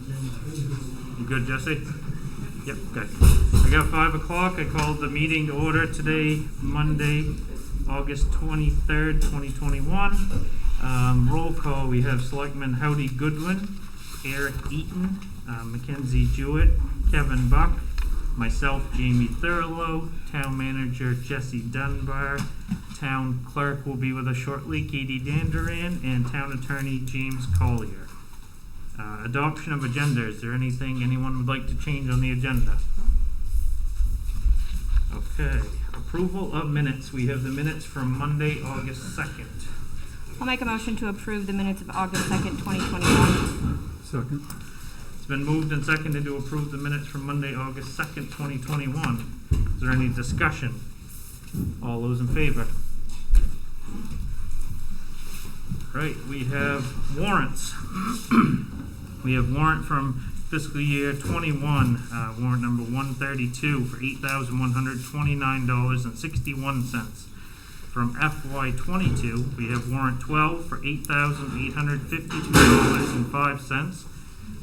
You good, Jesse? Yep, good. I got 5 o'clock. I called the meeting to order today, Monday, August 23rd, 2021. Roll call, we have Selectmen Howdy Goodwin, Eric Eaton, Mackenzie Jewett, Kevin Buck, myself, Jamie Thurlow, Town Manager Jesse Dunbar, Town Clerk will be with us shortly, Katie Danduran, and Town Attorney James Collier. Adoption of agenda. Is there anything anyone would like to change on the agenda? Okay. Approval of minutes. We have the minutes from Monday, August 2nd. I'll make a motion to approve the minutes of August 2nd, 2021. Second. It's been moved and seconded to approve the minutes from Monday, August 2nd, 2021. Is there any discussion? All those in favor? Right, we have warrants. We have warrant from fiscal year 21, warrant number 132 for $8,129.61. From FY 22, we have warrant 12 for $8,852.05.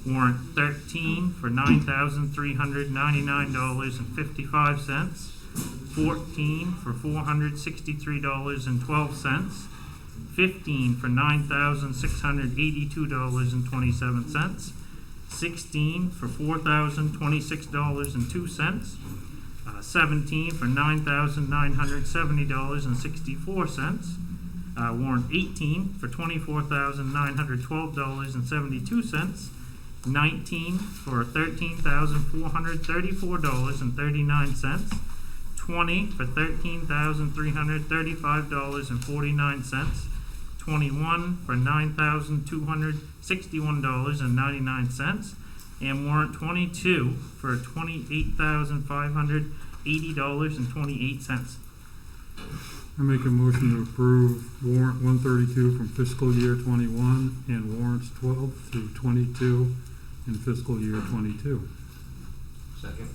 Warrant 13 for $9,399.55. 14 for $463.12. 15 for $9,682.27, 16 for $4,026.02, 17 for $9,970.64, warrant 18 for $24,912.72, 19 for $13,434.39, 20 for $13,335.49, 21 for $9,261.99, and warrant 22 for $28,580.28. I make a motion to approve warrant 132 from fiscal year 21 and warrants 12 through 22 in fiscal year 22. Second.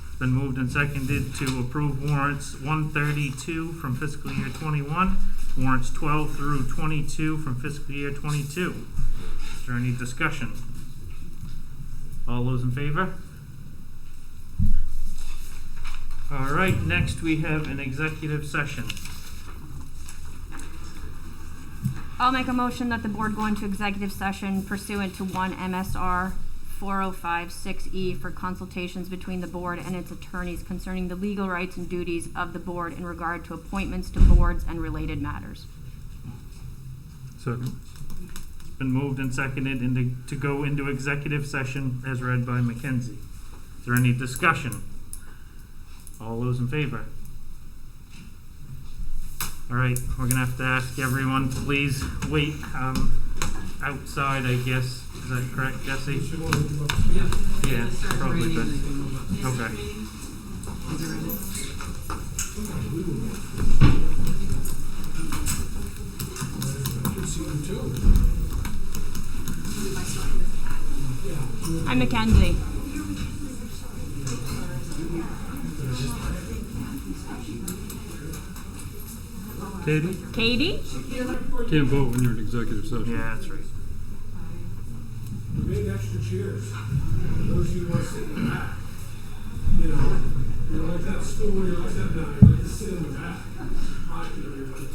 It's been moved and seconded to approve warrants 132 from fiscal year 21, warrants 12 through 22 from fiscal year 22. Is there any discussion? All those in favor? All right, next we have an executive session. I'll make a motion that the board go into executive session pursuant to 1 MSR 4056E for consultations between the board and its attorneys concerning the legal rights and duties of the board in regard to appointments to boards and related matters. Second. It's been moved and seconded to go into executive session as read by Mackenzie. Is there any discussion? All those in favor? All right, we're gonna have to ask everyone to please wait outside, I guess. Is that correct, Jesse? Yeah, probably good. Okay. I'm Mackenzie. Katie? Katie? Can't vote when you're in executive session. Yeah, that's right. We made extra chairs. Those of you who want to sit in the back. You know, you're like that stool, you're like that now, you're like to sit in the back. Hi, everybody.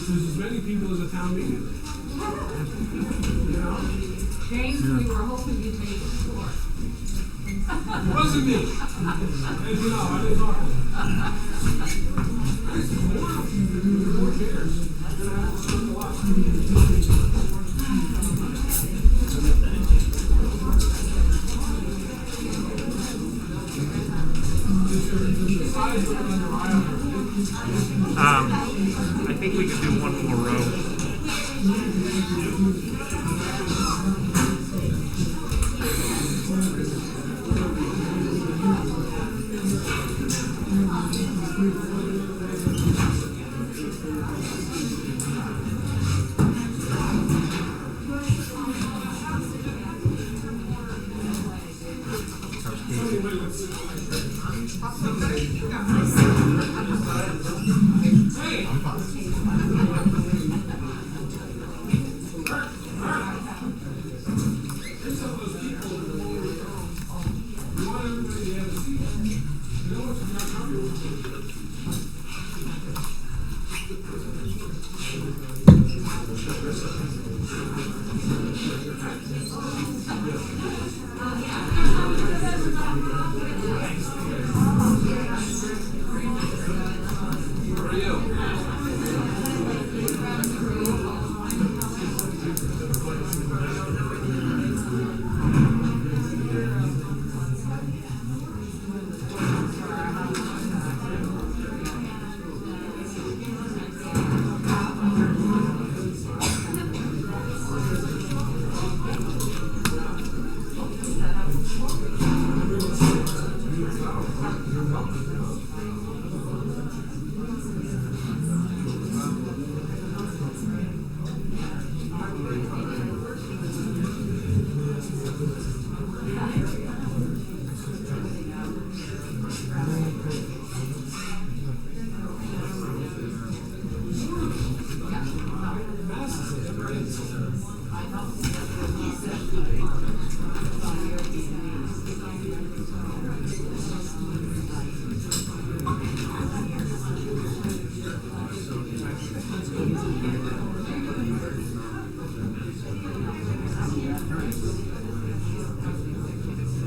There's as many people as a town meeting. You know? James, we were hoping you'd make it short. It wasn't me. As you know, I didn't talk to them. More chairs. You're gonna have to spend a lot. I think we could do one more row.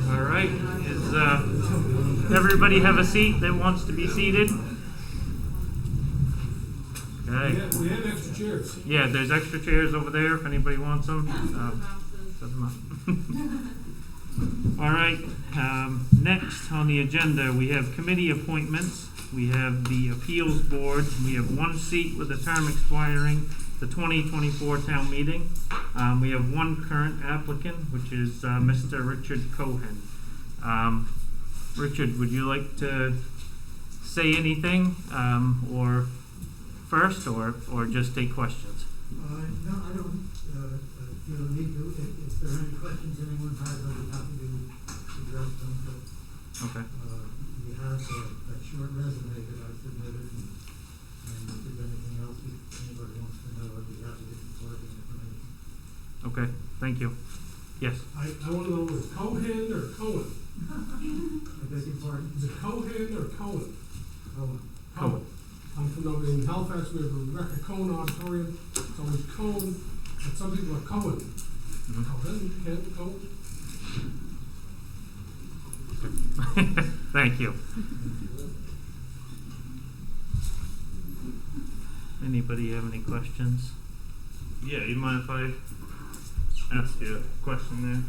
All right, is everybody have a seat that wants to be seated? Okay. We have extra chairs. Yeah, there's extra chairs over there if anybody wants them. Set them up. All right, next on the agenda, we have committee appointments. We have the appeals board. We have one seat with a term expiring the 2024 town meeting. We have one current applicant, which is Mr. Richard Cohen. Richard, would you like to say anything, or first, or just take questions? No, I don't feel the need to. If there are any questions anyone has, I'll be happy to address them. But, Okay. you have that short resume that I submitted, and if there's anything else anybody wants to know, I'd be happy to provide the information. Okay, thank you. Yes. I want to know, is it Cohen or Cohen? I beg your pardon? Is it Cohen or Cohen? Cohen. Cohen. I'm from over in Halifax, we have a Rebecca Cohen auditorium, it's always Cohen, but some people are Cohen. Cohen, Ken, Cohen. Thank you. Anybody have any questions? Yeah, you mind if I ask you a question there?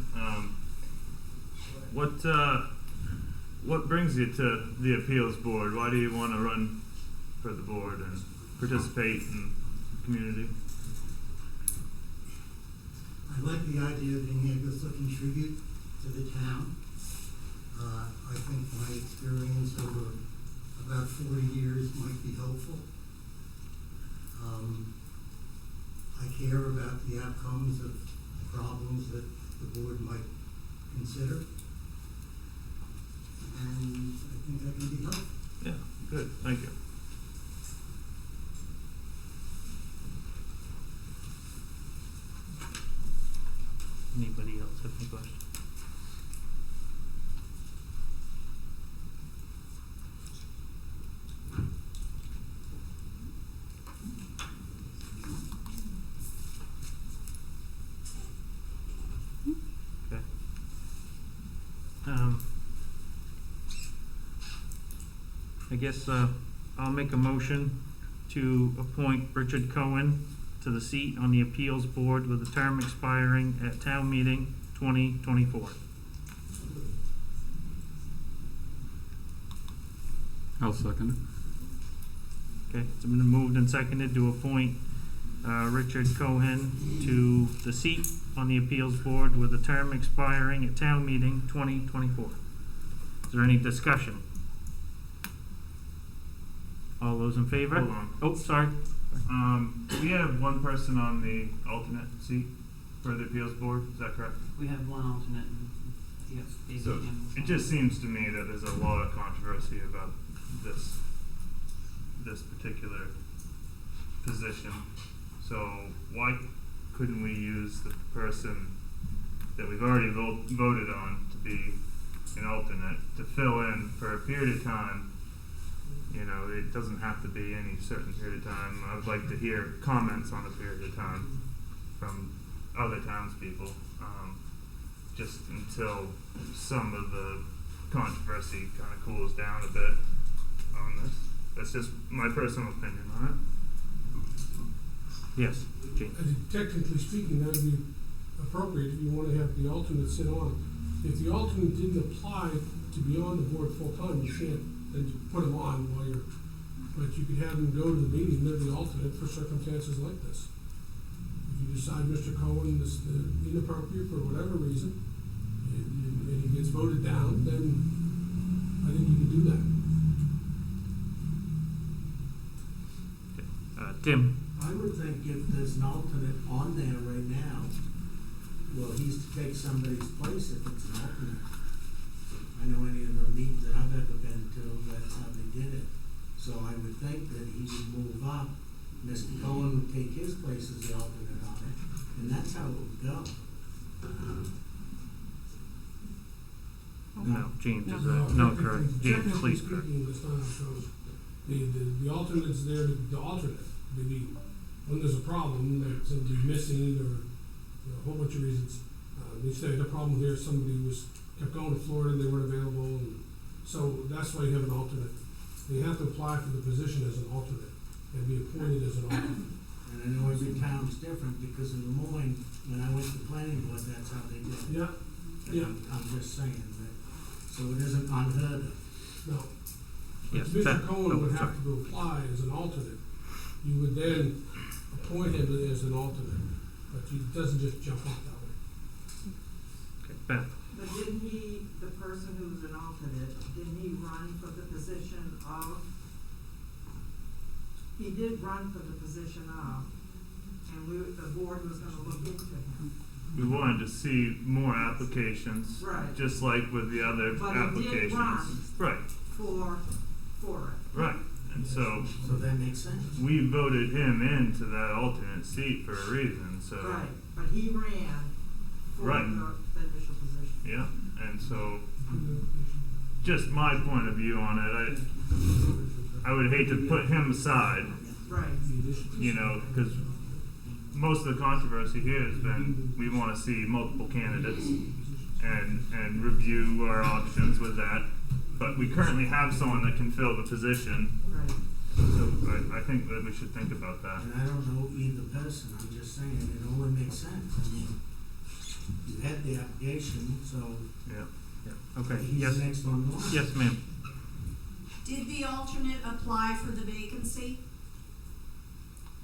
What brings you to the appeals board? Why do you want to run for the board and participate in the community? I like the idea of being able to contribute to the town. I think my experience over about 40 years might be helpful. I care about the outcomes of problems that the board might consider. And I think that can be helpful. Yeah, good, thank you. Anybody else have any questions? Okay. I guess I'll make a motion to appoint Richard Cohen to the seat on the appeals board with a term expiring at town meeting 2024. I'll second it. Okay, it's been moved and seconded to appoint Richard Cohen to the seat on the appeals board with a term expiring at town meeting 2024. Is there any discussion? All those in favor? Hold on. Oh, sorry. We have one person on the alternate seat for the appeals board, is that correct? We have one alternate. So it just seems to me that there's a lot of controversy about this particular position. So why couldn't we use the person that we've already voted on to be an alternate to fill in for a period of time? You know, it doesn't have to be any certain period of time. I would like to hear comments on a period of time from other townspeople, just until some of the controversy kind of cools down a bit on this. That's just my personal opinion on it. Yes, Gene. I think technically speaking, that would be appropriate if you want to have the alternate sit on. If the alternate didn't apply to be on the board full-time, you can't then put them on while you're, but you could have them go to the meeting, they're the alternate for circumstances like this. If you decide Mr. Cohen is inappropriate for whatever reason, and he gets voted down, then I think you could do that. Tim. I would think if there's an alternate on there right now, well, he's to take somebody's place if it's an alternate. I know any of the meetings that I've ever been to, that's how they did it. So I would think that he would move up, Mr. Cohen would take his place as the alternate on it, and that's how it would go. No, James, is No, that, no, technically- correct. James, technically please correct. speaking, that's not how it goes. The alternate's there, the alternate, when there's a problem, like somebody missing or, a whole bunch of reasons. They say the problem here, somebody kept going to Florida and they weren't available, and so that's why you have an alternate. They have to apply for the position as an alternate and be appointed as an alternate. And I know every town's different, because in Des Moines, when I went to planning board, that's how they did it. Yeah, yeah. I'm just saying that, so it isn't unheard of. no. Yes, Mr. that- Cohen would sorry. have to apply as an alternate. You would then appoint him as an alternate, but he doesn't just jump off that way. Okay, Beth. But didn't he, the person who's an alternate, didn't he run for the position of? He did run for the position of, and the board was gonna look into him. We wanted to see more applications, Right. just like with the other But he did applications. run. Right, For it. right. And so So that makes sense. we voted him into that alternate seat for a reason, so. Right, but he ran for Right. the initial position. Yeah, and so, just my point of view on it, I would hate to put him aside, Right. you know, because most of the controversy here has been, we want to see multiple candidates and review our options with that. But we currently have someone that can fill the position, Right. so I think that we should think about that. And I don't know either person, I'm just saying, it only makes sense. I mean, you had the application, so Yeah. Okay, he's yes, the next one along. yes, ma'am. Did the alternate apply for the vacancy?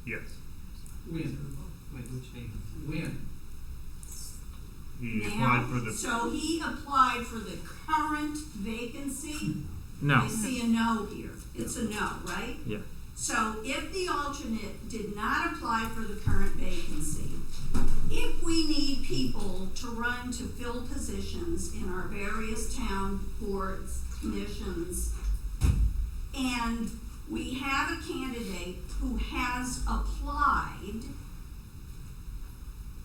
Yes. When? Wait, which vacancy? When? He Now, applied for the, so he applied for the current vacancy? No, I see a no here. It's a no, right? yeah. So if the alternate did not apply for the current vacancy, if we need people to run to fill positions in our various town boards, commissions, and we have a candidate who has applied,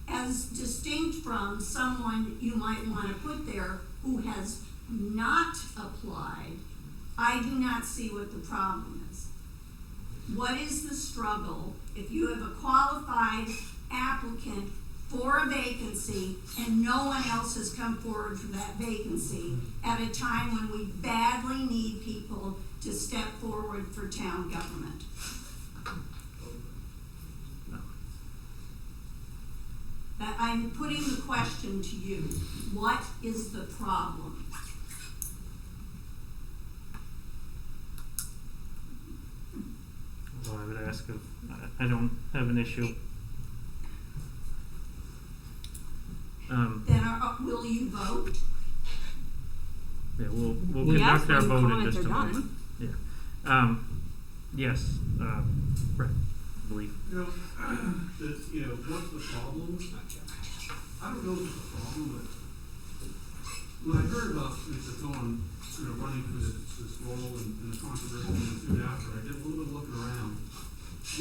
as distinct from someone you might want to put there who has not applied, I do not see what the problem is. What is the struggle if you have a qualified applicant for a vacancy and no one else has come forward for that vacancy at a time when we badly need people to step forward for town government? That I'm putting the question to you. What is the problem? Well, I would ask if, I don't have an issue. Then will you vote? Yeah, we'll Yes, conduct our when vote in comments just a are done. moment. Yeah. Yes, Brett, I believe. What's the problem? I don't know if it's a problem, but when I heard about Mr. Cohen, running for this role and the controversy that ensued after, I did a little bit of looking around.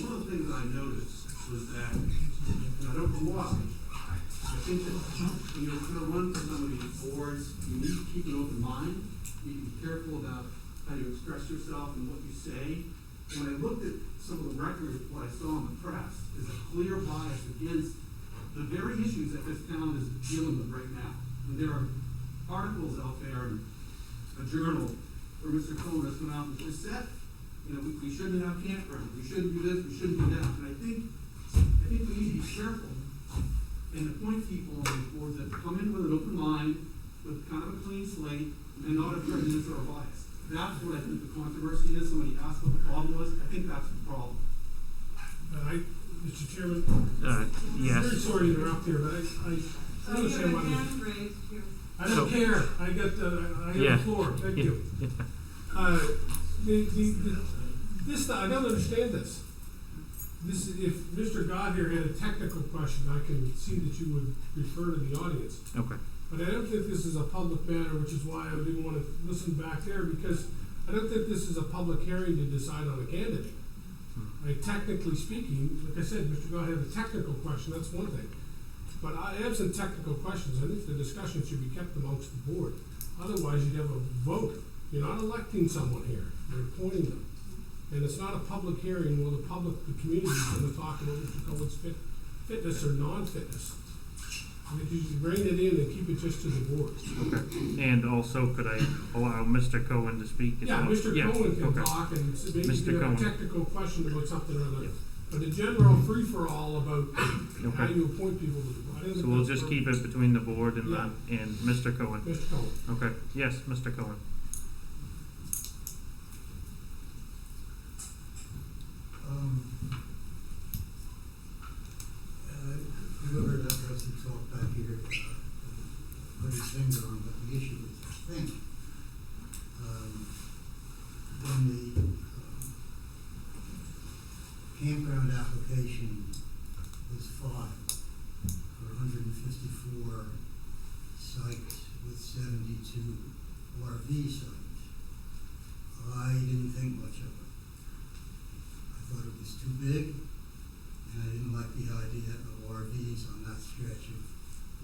One of the things that I noticed was that, and I don't know why, I think that when you're going to run for some of these boards, you need to keep an open mind. You need to be careful about how you express yourself and what you say. When I looked at some of the records, what I saw in the press is a clear bias against the very issues that this town is dealing with right now. And there are articles out there in a journal where Mr. Cohen has come out and just said, we shouldn't have campgrounds, we shouldn't do this, we shouldn't do that. And I think we need to be careful and appoint people on these boards that come in with an open mind, with kind of a clean slate, and not a prejudice or a bias. That's what I think the controversy is. Somebody asked what the problem was. I think that's the problem. Mr. Chairman, Yes. I'm very sorry to interrupt here, but I understand why. I don't care. I got the floor. Thank you. This I don't understand this. If Mr. God here had a technical question, I can see that you would refer to the audience. Okay. But I don't think this is a public matter, which is why I didn't want to listen back there, because I don't think this is a public hearing to decide on a candidate. Technically speaking, like I said, Mr. God had a technical question, that's one thing. But absent technical questions, I think the discussion should be kept amongst the board. Otherwise, you'd have a vote. You're not electing someone here, you're appointing them. And it's not a public hearing where the community is going to talk about Mr. Cohen's fitness or non-fitness. I think you should rein it in and keep it just to the board. Okay. And also, could I allow Mr. Cohen to speak as well? Mr. Cohen can talk and maybe Mr. you have a Cohen. technical question about something or other. Yes. But a general free-for-all about how you appoint people to the board. So we'll just keep it between the board and and Mr. Cohen. Mr. Cohen. Okay. Yes, Mr. Cohen. Whoever that was who talked back here put his finger on what the issue is, I think. When the campground application was filed for 154 sites with 72 RV sites, I didn't think much of it. I thought it was too big, and I didn't like the idea of RVs on that stretch of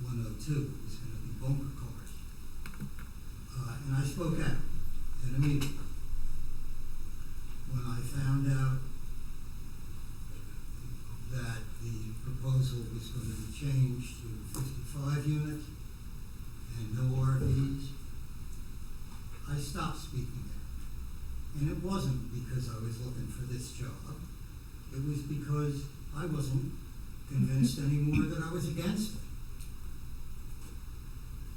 102. It was going to be bunker cars. And I spoke out at a meeting. When I found out that the proposal was going to be changed to 55 units and no RVs, I stopped speaking out. And it wasn't because I was looking for this job. It was because I wasn't convinced anymore that I was against it.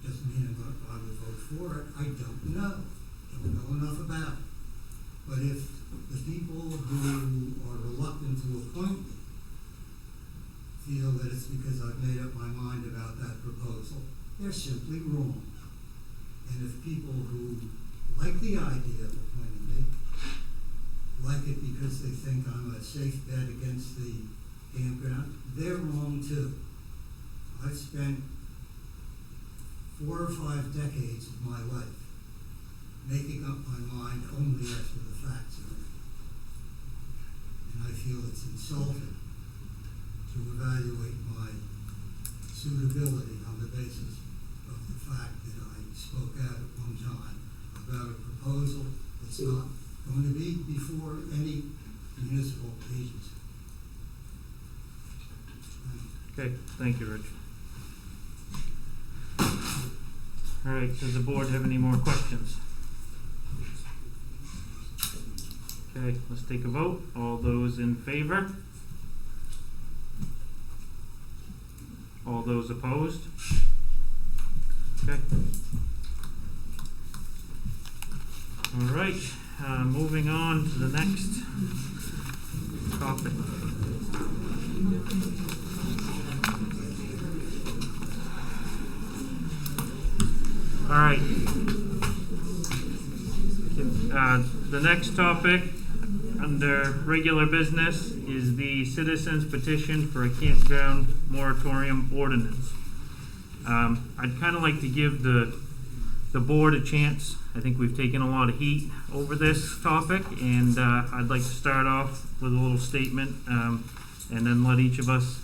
Doesn't mean I would vote for it. I don't know. Don't know enough about it. But if the people who are reluctant to appoint me feel that it's because I've made up my mind about that proposal, they're simply wrong. And if people who like the idea of appointing me like it because they think I'm a safe bet against the campground, they're wrong too. I've spent 4 or 5 decades of my life making up my mind only after the facts are in. And I feel it's insulting to evaluate my suitability on the basis of the fact that I spoke out at one time about a proposal that's not going to be before any municipal agency. Okay. Thank you, Rich. All right. Does the board have any more questions? Okay. Let's take a vote. All those in favor? All those opposed? Okay. All right. Moving on to the next topic. All right. The next topic under regular business is the citizens petition for a campground moratorium ordinance. I'd kind of like to give the the board a chance. I think we've taken a lot of heat over this topic, and I'd like to start off with a little statement, and then let each of us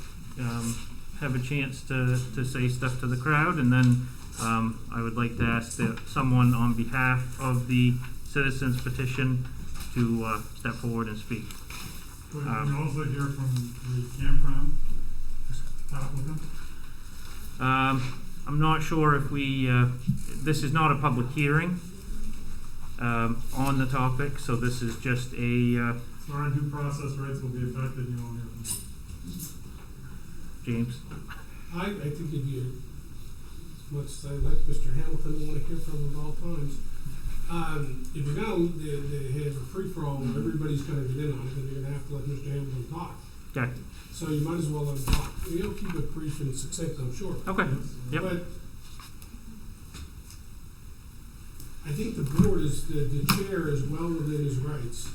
have a chance to say stuff to the crowd, and then I would like to ask that someone on behalf of the citizens petition to step forward and speak. We can also hear from the campground applicant. I'm not sure if we, this is not a public hearing on the topic, so this is just a, So our due process rights will be affected, you won't hear from them. James? I think if you, as much as I like Mr. Hamilton, I want to hear from him at all times. If you're gonna, they have a free-for-all where everybody's gonna get in on it, then you're gonna have to let Mr. Hamilton talk. Okay. So you might as well let him talk. He'll keep it brief and succinct, I'm sure. Okay. Yep. But I think the board is, the chair is well within his rights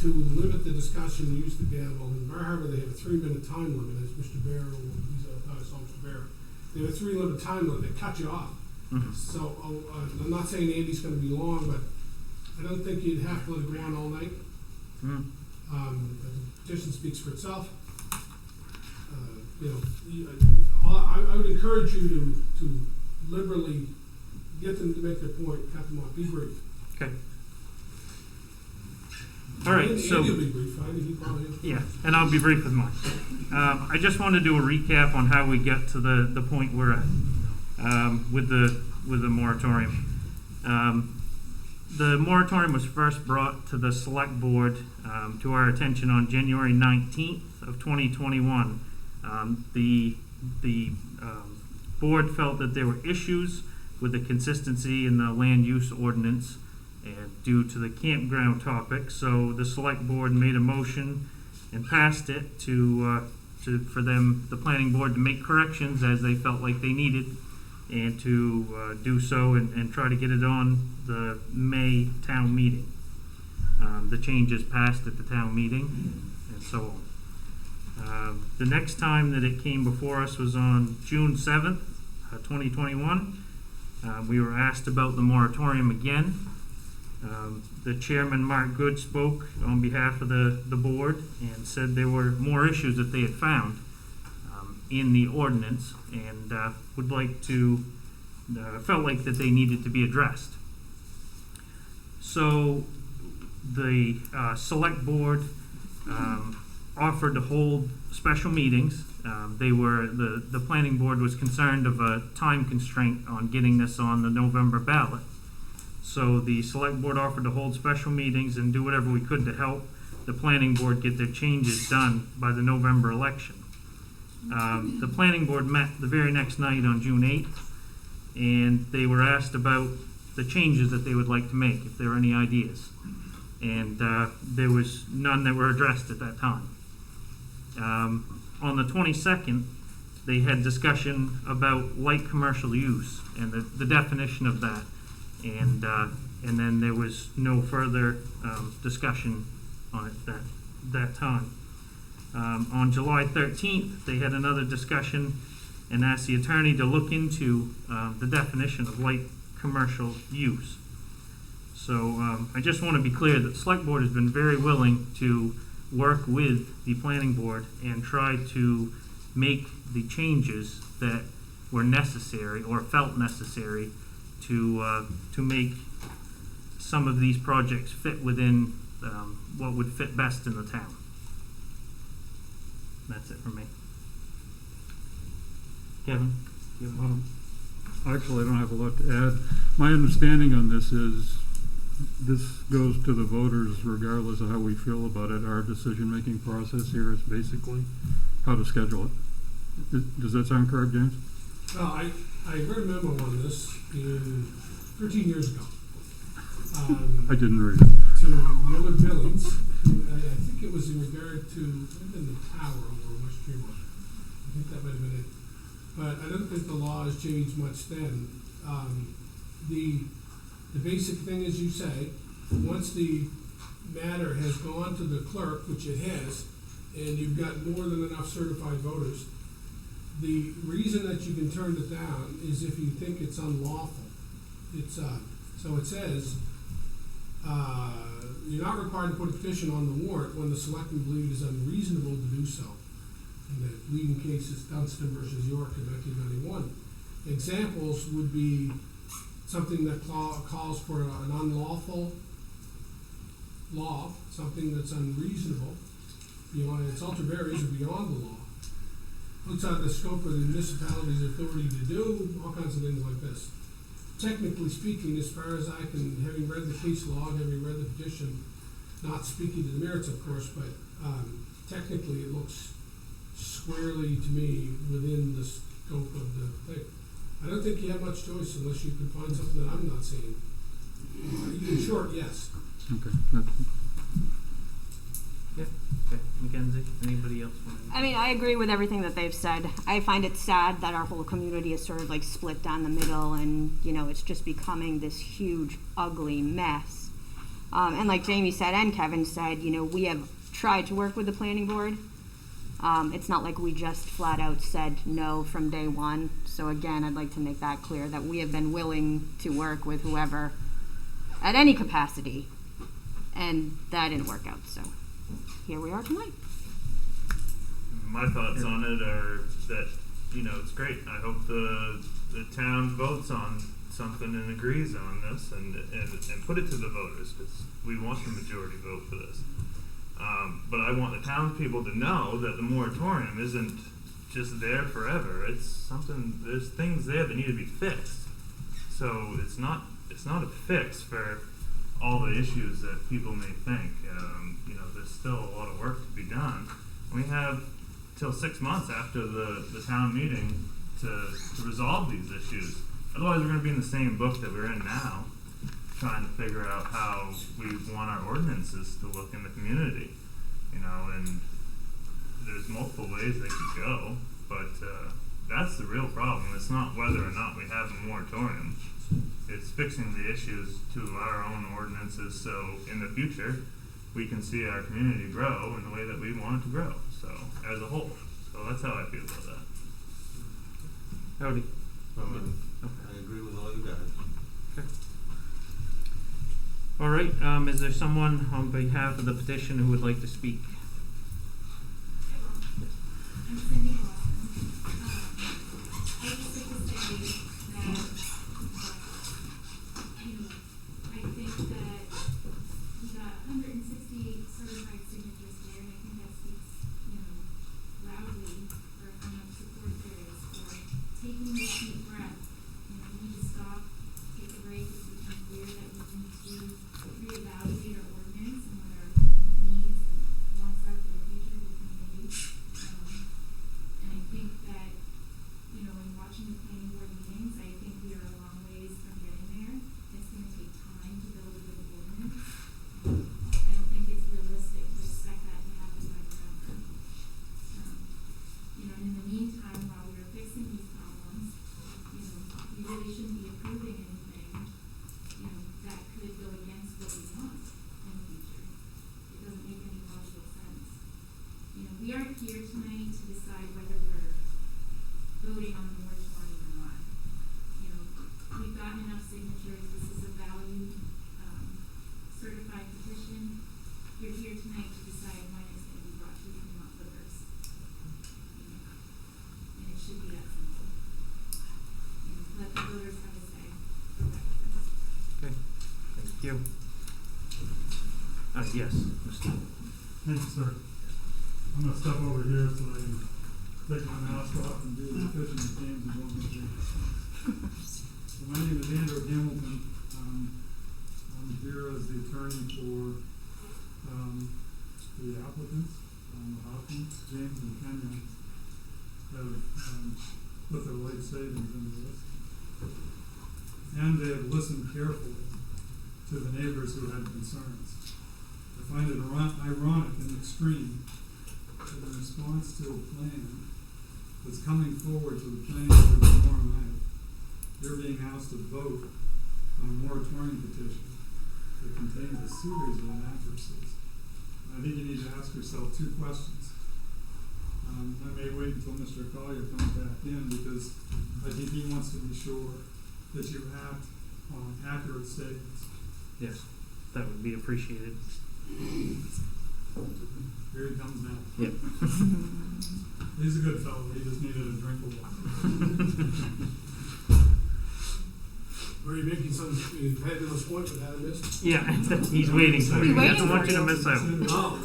to limit the discussion, use the gavel. In Bar Harbor, they have a 3-minute time limit, as Mr. Bear, I saw Mr. Bear. They have a 3-minute time limit, they cut you off. Mhm. So, I'm not saying Andy's gonna be long, but I don't think you'd have to let it go on all night. Mhm. The petition speaks for itself. I would encourage you to liberally get them to make their point, cut them off, be brief. Okay. All right, Andy so. will be brief, I think he probably is. Yeah, and I'll be brief with mine. I just want to do a recap on how we got to the point we're at with the moratorium. The moratorium was first brought to the select board to our attention on January 19th of 2021. The board felt that there were issues with the consistency in the land use ordinance and due to the campground topic, so the select board made a motion and passed it for them, the planning board, to make corrections as they felt like they needed, and to do so and try to get it on the May town meeting. The changes passed at the town meeting and so on. The next time that it came before us was on June 7th, 2021. We were asked about the moratorium again. The chairman, Mark Good, spoke on behalf of the board and said there were more issues that they had found in the ordinance, and would like to, felt like that they needed to be addressed. So the select board offered to hold special meetings. The planning board was concerned of a time constraint on getting this on the November ballot. So the select board offered to hold special meetings and do whatever we could to help the planning board get their changes done by the November election. The planning board met the very next night on June 8th, and they were asked about the changes that they would like to make, if there were any ideas. And there was none that were addressed at that time. On the 22nd, they had discussion about light commercial use and the definition of that. And then there was no further discussion on it that time. On July 13th, they had another discussion and asked the attorney to look into the definition of light commercial use. So I just want to be clear that the select board has been very willing to work with the planning board and try to make the changes that were necessary or felt necessary to make some of these projects fit within what would fit best in the town. That's it for me. Kevin? Do you have Actually, I don't have a lot to add. My understanding on this is this goes to the voters regardless of how we feel about it. Our decision-making process here is basically how to schedule it. Does that sound correct, James? I read a memo on this 13 years ago. I didn't read it. To the other Billings, I think it was in regard to, it might have been the tower over West Tremont. I think that might have been it. But I don't think the law has changed much then. The basic thing, as you say, once the matter has gone to the clerk, which it has, and you've got more than enough certified voters, the reason that you can turn it down is if you think it's unlawful. it's, so it says, you're not required to put a petition on the warrant when the selectmen believe it is unreasonable to do so. And the leading case is Dunstan versus York in 1991. Examples would be something that calls for an unlawful law, something that's unreasonable, beyond its ultra-various or beyond the law, outside the scope of the municipality's authority to do, all kinds of things like this. Technically speaking, as far as I can, having read the case log, having read the petition, not speaking to the merits, of course, but technically it looks squarely to me within the scope of the thing. I don't think you have much choice unless you can find something that I'm not seeing. In short, yes. Okay. That- Yeah, okay. Mackenzie, anybody else want to? I mean, I agree with everything that they've said. I find it sad that our whole community is sort of like split down the middle and, you know, it's just becoming this huge, ugly mess. And like Jamie said and Kevin said, you know, we have tried to work with the planning board. It's not like we just flat out said no from day one. So again, I'd like to make that clear that we have been willing to work with whoever at any capacity. And that didn't work out, so here we are tonight. My thoughts on it are that, you know, it's great. I hope the town votes on something and agrees on this and put it to the voters, because we want the majority vote for this. But I want the townspeople to know that the moratorium isn't just there forever. It's something, there's things there that need to be fixed. So it's not a fix for all the issues that people may think. You know, there's still a lot of work to be done. We have till 6 months after the town meeting to resolve these issues. Otherwise, we're going to be in the same book that we're in now, trying to figure out how we want our ordinances to look in the community. You know, and there's multiple ways they could go, but that's the real problem. It's not whether or not we have a moratorium. It's fixing the issues to our own ordinances so in the future we can see our community grow in the way that we want it to grow, so as a whole. So that's how I feel about that. Howdy. I agree with all you guys. Okay. All right, is there someone on behalf of the petition who would like to speak? I'm Cindy Lawson. I just like to say that, you know, I think that we got 160 certified signatures there, and I think that speaks, you know, loudly for how much support there is for taking this deep breath. You know, we need to stop, take a break. It's become clear that we need to reevaluate our ordinance and what our needs and wants are for the future of the community. And I think that, you know, in watching the planning board meetings, I think we are a long ways from getting there. It's going to take time to build a good ordinance. I don't think it's realistic to expect that to happen by November. You know, and in the meantime, while we are fixing these problems, you know, we really shouldn't be approving anything, you know, that could go against what we want in the future. It doesn't make any logical sense. You know, we aren't here tonight to decide whether we're voting on the moratorium or not. You know, we've gotten enough signatures. This is a valued, certified petition. You're here tonight to decide when it's going to be brought to the Fremont voters. You know, and it should be that simple. You know, let the voters have a say for reference. Okay, thank you. Yes, Mr. Thank you, sir. I'm gonna step over here so I can take my mask off and do the fishing with James and one with James. So my name is Andrew Hamilton. I'm here as the attorney for the applicants, Hopkins, James, and Kenya have put their life savings into this. And they have listened carefully to the neighbors who had concerns. I find it ironic and extreme that in response to a plan that's coming forward to the planning board tomorrow night, you're being asked to vote on a moratorium petition that contains a series of inaccuracies. I think you need to ask yourself two questions. I may wait until Mr. Collier comes back in because I think he wants to be sure that you act accurate statements. Yes, that would be appreciated. Here he comes now. Yep. He's a good fellow, he just needed a drink of water. Were you making some fabulous point with having this? Yeah, he's waiting for you. He doesn't want you to miss out. Oh,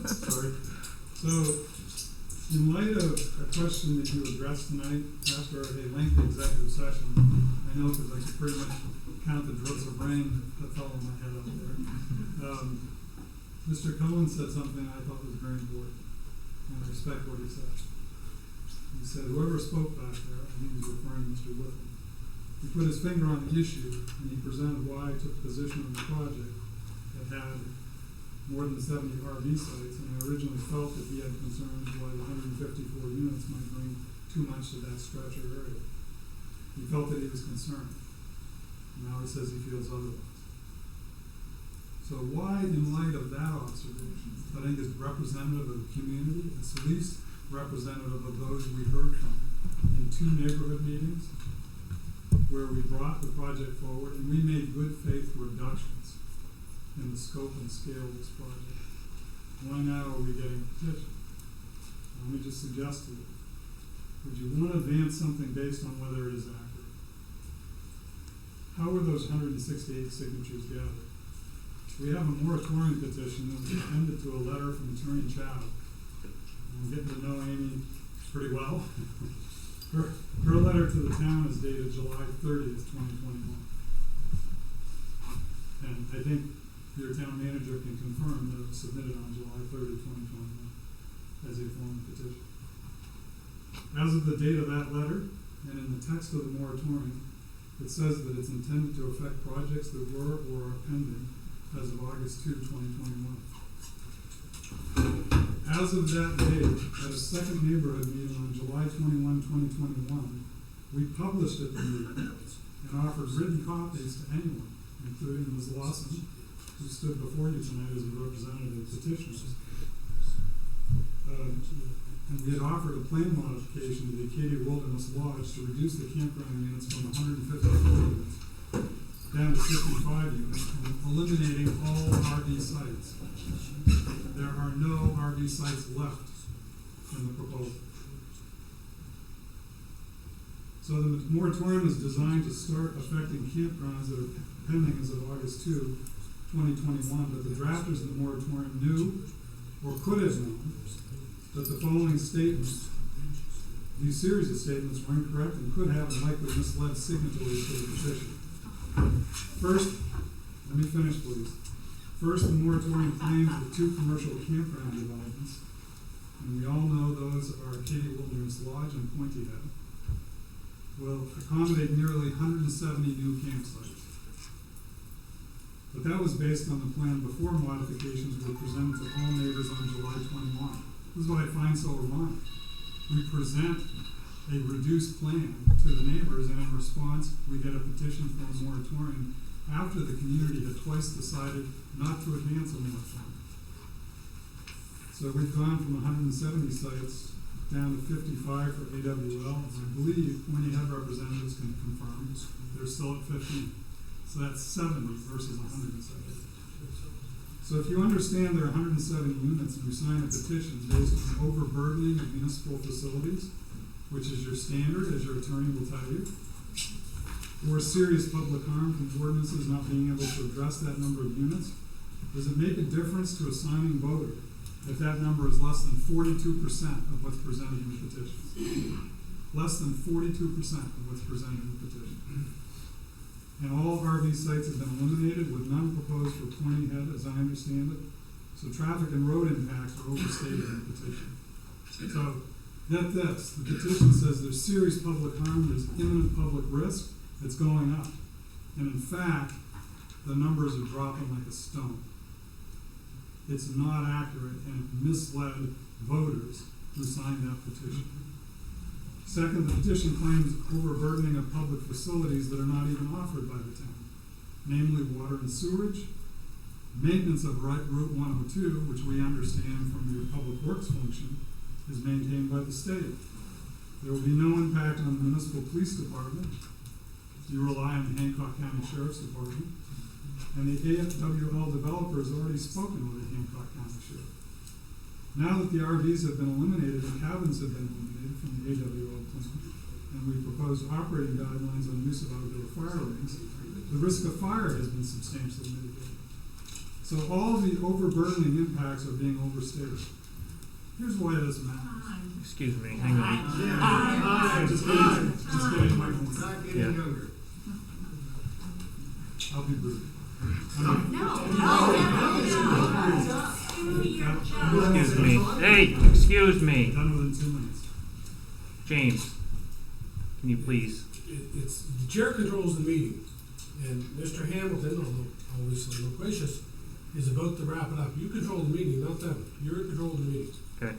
sorry. So, in light of a question that you addressed tonight after a lengthy executive session, I know because I could pretty much count the drops of rain that fell on my head up there. Mr. Cohen said something I thought was very important, and I respect what he said. He said, whoever spoke back there, I think he was referring to Mr. Whitman, he put his finger on the issue, and he presented why I took a position on the project that had more than 70 RV sites, and I originally felt that he had concerns why the 154 units might bring too much to that stretch or area. He felt that he was concerned. Now he says he feels otherwise. So why, in light of that observation, I think is representative of the community, it's at least representative of those we heard from in 2 neighborhood meetings where we brought the project forward and we made good faith reductions in the scope and scale of this project. Why now are we getting a petition? Let me just suggest to you, would you want to advance something based on whether it is accurate? How were those 168 signatures gathered? We have a moratorium petition that was appended to a letter from Attorney Chow. I'm getting to know Amy pretty well. Her letter to the town is dated July 30th, 2021. And I think your town manager can confirm that it was submitted on July 30th, 2021 as a formal petition. As of the date of that letter, and in the text of the moratorium, it says that it's intended to affect projects that were or are pending as of August 2, 2021. As of that date, at a second neighborhood meeting on July 21, 2021, we published at the meeting and offered written copies to anyone, including Ms. Lawson, who stood before you tonight as a representative of petitioners. And we had offered a plan modification to the Acadia Wilderness Lodge to reduce the campground units from 154 units down to 55 units, and eliminating all RV sites. There are no RV sites left in the proposal. So the moratorium is designed to start affecting campgrounds that are pending as of August 2, 2021, but the drafters of the moratorium knew or could have known that the following statements, these series of statements, were incorrect and could have and likely misled signatories to the petition. First, let me finish, please. First, the moratorium claims the 2 commercial campground developments, and we all know those are Acadia Wilderness Lodge and Pointy Head, will accommodate nearly 170 new campsites. But that was based on the plan before modifications were presented to all neighbors on July 21. This is what I find so ironic. We present a reduced plan to the neighbors, and in response, we get a petition for a moratorium after the community had twice decided not to advance a moratorium. So we've gone from 170 sites down to 55 for AWL, and I believe Pointy Head representatives can confirm they're still at 15. So that's 70 versus 170. So if you understand there are 170 units and you sign a petition based on overburdening of municipal facilities, which is your standard, as your attorney will tell you, or serious public harm from ordinances not being able to address that number of units, does it make a difference to a signing voter if that number is less than 42% of what's presented in the petition? Less than 42% of what's presented in the petition. And all RV sites have been eliminated with none proposed for Pointy Head, as I understand it. So traffic and road impacts are overstated in the petition. So get this, the petition says there's serious public harm, there's imminent public risk, it's going up. And in fact, the numbers are dropping like a stone. It's not accurate and it misled voters who signed that petition. Second, the petition claims overburdening of public facilities that are not even offered by the town, namely water and sewerage, maintenance of Route 102, which we understand from your public works function, is maintained by the state. There will be no impact on the municipal police department, you rely on the Hancock County Sheriff's Department, and the AFWL developer has already spoken with the Hancock County Sheriff. Now that the RVs have been eliminated and cabins have been eliminated from the AWL plan, and we propose operating guidelines on use of outdoor fire rings, the risk of fire has been substantially mitigated. So all the overburdening impacts are being overstated. Here's why this matters. Excuse me, hang on. Just getting my point. Not getting Yeah. younger. I'll be brief. Excuse me. Hey, excuse me. Done within 2 minutes. James, can you please? It's, the chair controls the meeting, and Mr. Hamilton, although obviously loquacious, is about to wrap it up. You control the meeting, not them. You're in control of the meeting. Okay.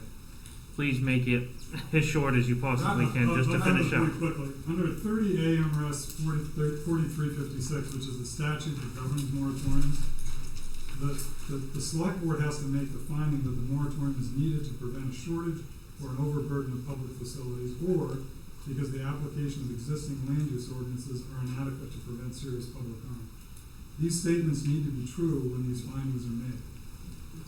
Please make it as short as you possibly can, just to finish up. Quickly. Under 30 AMRS 4356, which is the statute that governs moratoriums, the select board has to make the finding that the moratorium is needed to prevent a shortage or an overburden of public facilities, or because the application of existing land use ordinances are inadequate to prevent serious public harm. These statements need to be true when these findings are made.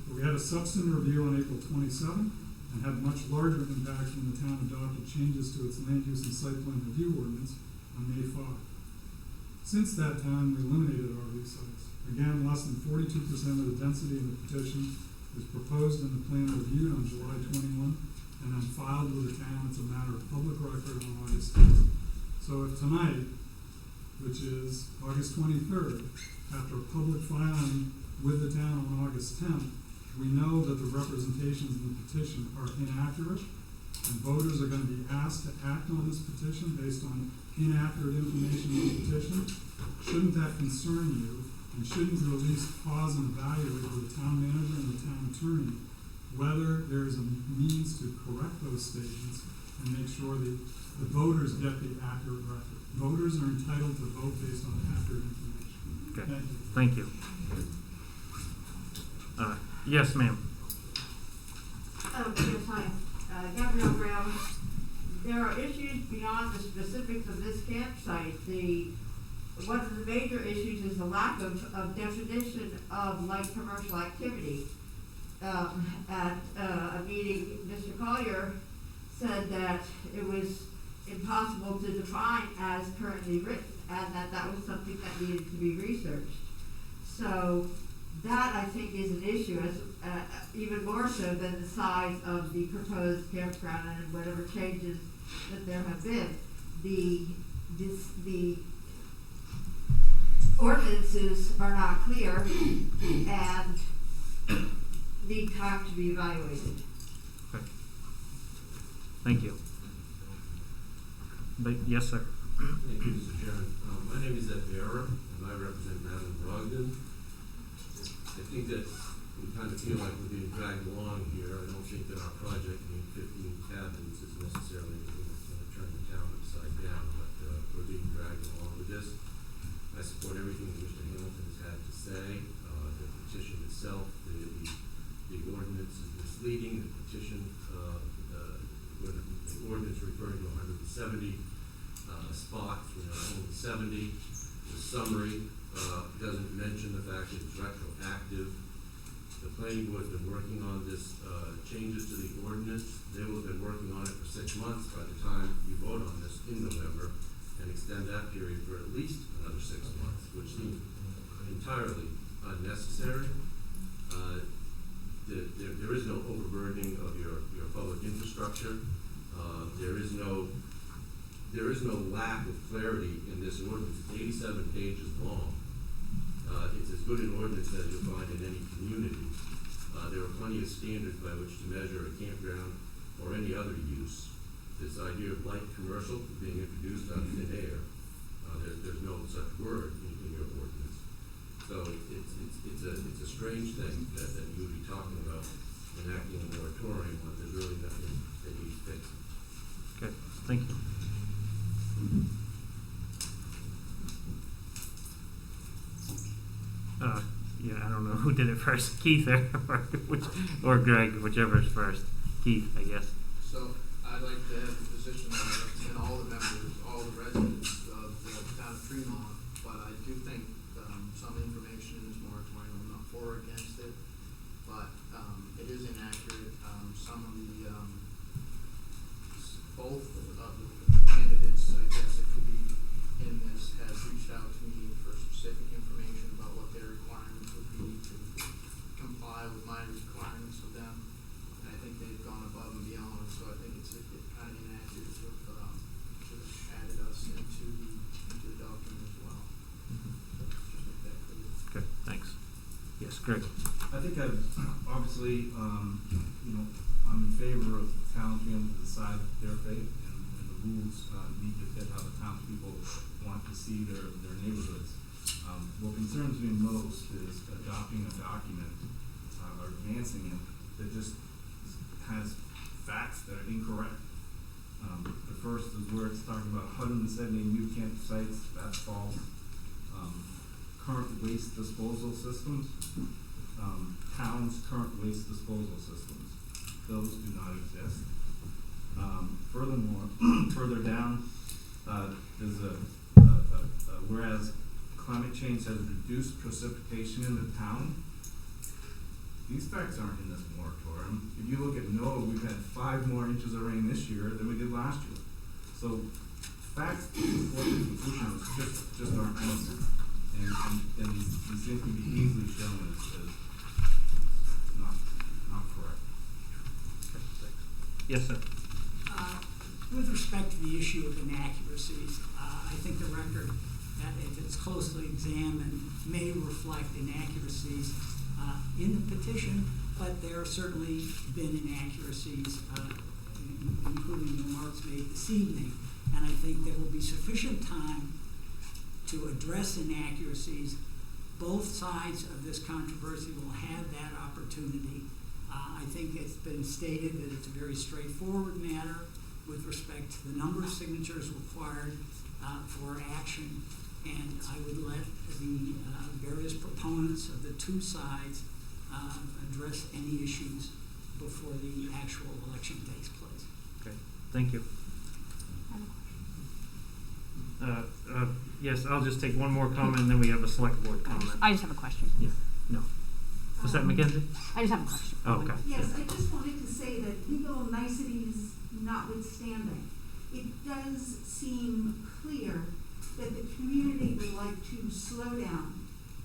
But we had a substantive review on April 27th, and had much larger impact when the town adopted changes to its land use and site plan review ordinance on May 5. Since that time, we eliminated RV sites. Again, less than 42% of the density in the petition is proposed in the plan reviewed on July 21 and then filed with the town. It's a matter of public record on August 10th. So if tonight, which is August 23rd, after public filing with the town on August 10th, we know that the representations in the petition are inaccurate, and voters are going to be asked to act on this petition based on inaccurate information in the petition. Shouldn't that concern you? And shouldn't you at least pause and evaluate with the town manager and the town attorney whether there is a means to correct those statements and make sure that the voters get the accurate record? Voters are entitled to vote based on accurate information. Okay. Thank you. Thank you. Yes, ma'am. Yes, hi. Gabrielle Brown. There are issues beyond the specifics of this campsite. One of the major issues is the lack of definition of light commercial activity. At a meeting, Mr. Collier said that it was impossible to define as currently written, and that was something that needed to be researched. So that, I think, is an issue, even more so than the size of the proposed campground and whatever changes that there have been. The ordinances are not clear and need time to be evaluated. Okay. Thank you. But, yes, sir. Thank you, Mr. Chairman. My name is Ed Bearer, and I represent Madeline Brogdon. I think that we kind of feel like we're being dragged along here. I don't think that our project, being 15 cabins, is necessarily going to turn the town upside down, but we're being dragged along with this. I support everything that Mr. Hamilton has had to say. The petition itself, the ordinance is misleading. The petition, the ordinance referring to 170 spots, only 70. The summary doesn't mention the fact that it's retroactive. The planning board's been working on this changes to the ordinance. They will have been working on it for 6 months by the time you vote on this in November, and extend that period for at least another 6 months, which seems entirely unnecessary. There is no overburdening of your public infrastructure. There is no lack of clarity in this ordinance. It's 87 pages long. It's as good an ordinance as you'll find in any community. There are plenty of standards by which to measure a campground or any other use. This idea of light commercial being introduced out of thin air, there's no such word in your ordinance. So it's a strange thing that you would be talking about enacting a moratorium when there's really nothing that needs fixing. Okay, thank you. Yeah, I don't know who did it first, Keith or Greg, whichever's first. Keith, I guess. So I'd like to have the position of represent all the members, all the residents of the town out of Fremont, but I do think, some information in this moratorium, I'm not for or against it, but, it is inaccurate. Some of the, both of the candidates, I guess it could be in this, have reached out to me for specific information about what their requirements would be to comply with my requirements of them. And I think they've gone above and beyond, so I think it's kind of inaccurate to have added us into the document as well. Just make that clear. Okay, thanks. Yes, Greg. I think obviously, I'm in favor of towns being able to decide their fate, and the rules need to fit how the townspeople want to see their neighborhoods. What concerns me most is adopting a document or advancing it that just has facts that are incorrect. The first is where it's talking about 170 new campsites. That's false. Current waste disposal systems. Towns' current waste disposal systems. Those do not exist. Furthermore, further down, there's whereas climate change has reduced precipitation in the town. These facts aren't in this moratorium. If you look at NOAA, we've had 5 more inches of rain this year than we did last year. So facts before the conclusions just aren't present. And these things can be easily shown as not correct. Okay, thanks. Yes, sir. With respect to the issue of inaccuracies, I think the record, if it's closely examined, may reflect inaccuracies in the petition, but there have certainly been inaccuracies, including the remarks made this evening. And I think there will be sufficient time to address inaccuracies. Both sides of this controversy will have that opportunity. I think it's been stated that it's a very straightforward matter with respect to the number of signatures required for action, and I would let the various proponents of the two sides address any issues before the actual election takes place. Okay, thank you. Yes, I'll just take one more comment, and then we have a select board comment. I just have a question. Yeah, no. Was that Mackenzie? I just have a question. Oh, okay. Yes, I just wanted to say that legal niceties notwithstanding, it does seem clear that the community would like to slow down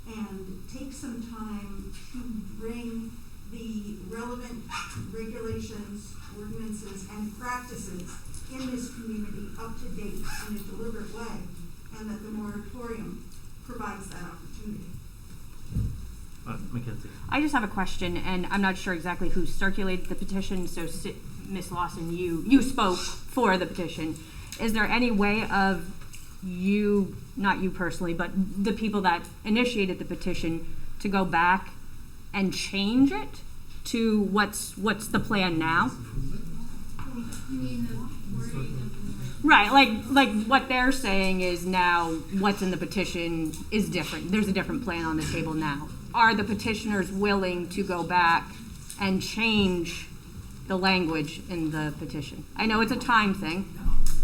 and take some time to bring the relevant regulations, ordinances, and practices in this community up to date in a deliberate way, and that the moratorium provides that opportunity. Mackenzie. I just have a question, and I'm not sure exactly who circulated the petition, so Ms. Lawson, you spoke for the petition. Is there any way of you, not you personally, but the people that initiated the petition to go back and change it to what's the plan now? You mean the wording of the Right, like what they're saying is now what's in the petition is different. There's a different plan on the table now. Are the petitioners willing to go back and change the language in the petition? I know it's a time thing.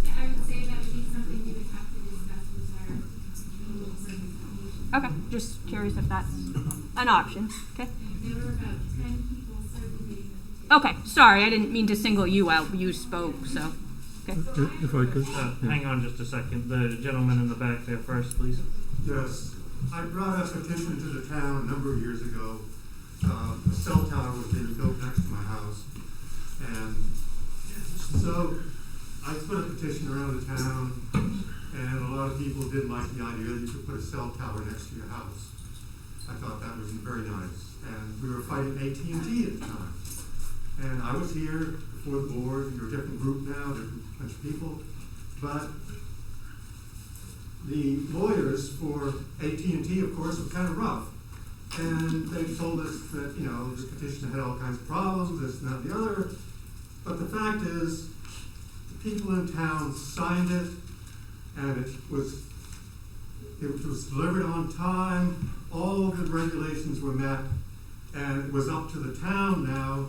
Yeah, I would say that would be something we would have to discuss with our legal representation. Okay, just curious if that's an option. Okay. There were about 10 people circulating the petition. Okay, sorry, I didn't mean to single you out. You spoke, so. Okay. If I could. Hang on just a second. The gentleman in the back there first, please. Yes, I brought a petition to the town a number of years ago. A cell tower was being built next to my house. And so I put a petition around the town, and a lot of people didn't like the idea that you could put a cell tower next to your house. I thought that was very nice. And we were fighting AT&T at the time. And I was here before the board. You're a different group now, different bunch of people. But the lawyers for AT&T, of course, were kind of rough. And they told us that, you know, this petition had all kinds of problems, this and that and the other. But the fact is, the people in town signed it, and it was delivered on time, all of the regulations were met, and it was up to the town now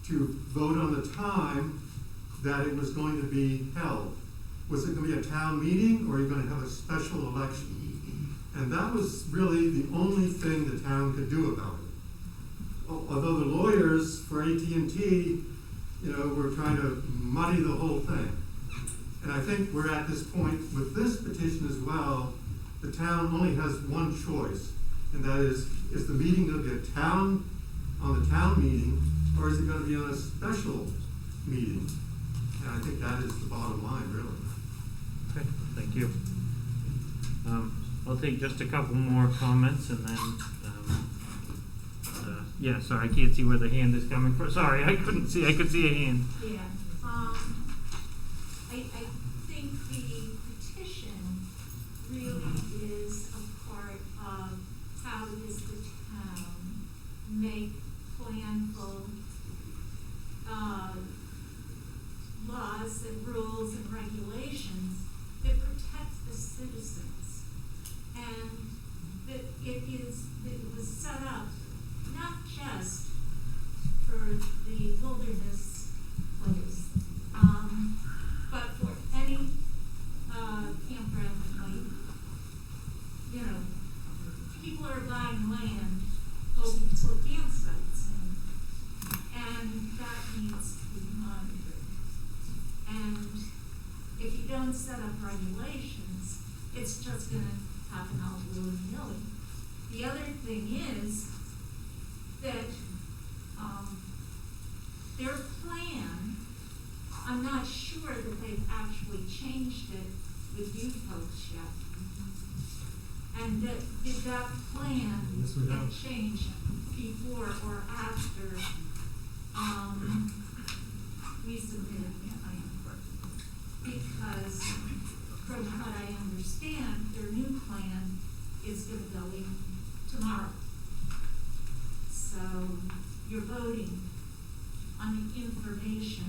to vote on the time that it was going to be held. was it gonna be a town meeting, or are you gonna have a special election? And that was really the only thing the town could do about it. Although the lawyers for AT&T, were trying to muddy the whole thing. And I think we're at this point with this petition as well. The town only has one choice, and that is the meeting going to be on the town meeting, or is it going to be on a special meeting? And I think that is the bottom line, really. Okay, thank you. I'll take just a couple more comments and then, yeah, sorry, I can't see where the hand is coming from. Sorry, I could see a hand. Yeah, I think the petition really is a part of how does the town make planful laws and rules and regulations that protect the citizens. And that it was set up not just for the wilderness place, but for any campground that might, people are buying land, hoping to put campsites in, and that needs to be monitored. And if you don't set up regulations, it's just going to happen all willy-nilly. The other thing is that their plan, I'm not sure that they've actually changed it with you folks yet. And did that plan get changed before or after we submitted the plan? Because from what I understand, their new plan is going to go in tomorrow. So you're voting on the information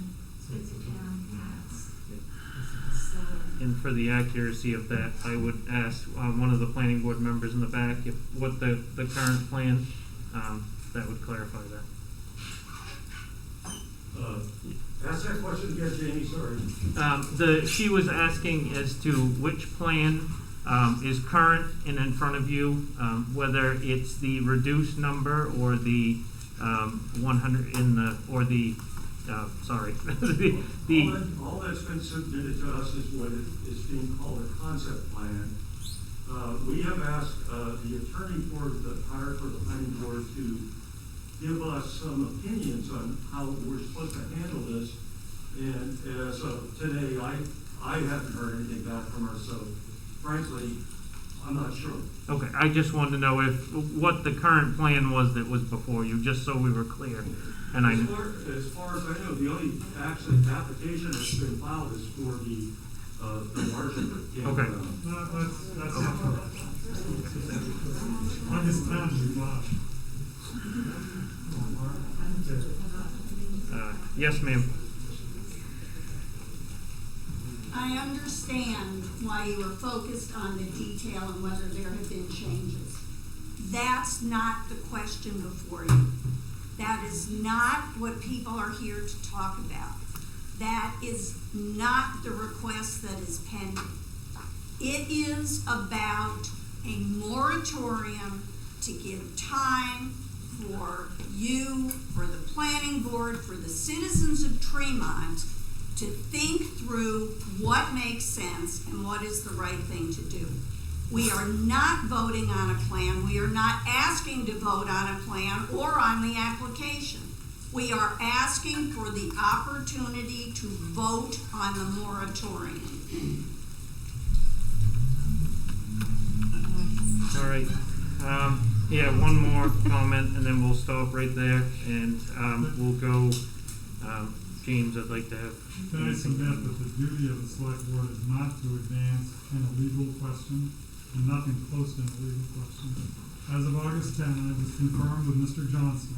that the town has. So, And for the accuracy of that, I would ask one of the planning board members in the back what the current plan, that would clarify that. Ask that question again, Jamie, sorry. She was asking as to which plan is current and in front of you, whether it's the reduced number or the 100 in the, or the, sorry, All that's been submitted to us is what is being called a concept plan. We have asked the attorney for the hired for the planning board to give us some opinions on how we're supposed to handle this. And as of today, I haven't heard anything back from her, so frankly, I'm not sure. Okay, I just wanted to know what the current plan was that was before you, just so we were clear. And As far as I know, the only application that's been filed is for the watershed. Okay. That's incorrect. August 10th, we bought. Yes, ma'am. I understand why you are focused on the detail and whether there have been changes. That's not the question before you. That is not what people are here to talk about. That is not the request that is pending. It is about a moratorium to give time for you, for the planning board, for the citizens of Tremont to think through what makes sense and what is the right thing to do. We are not voting on a plan. We are not asking to vote on a plan or on the application. We are asking for the opportunity to vote on the moratorium. All right. Yeah, one more comment, and then we'll stop right there, and we'll go. James, I'd like to have. Can I submit that the duty of the select board is not to advance an illegal question, and nothing close to an illegal question. As of August 10, I was confirmed with Mr. Johnson,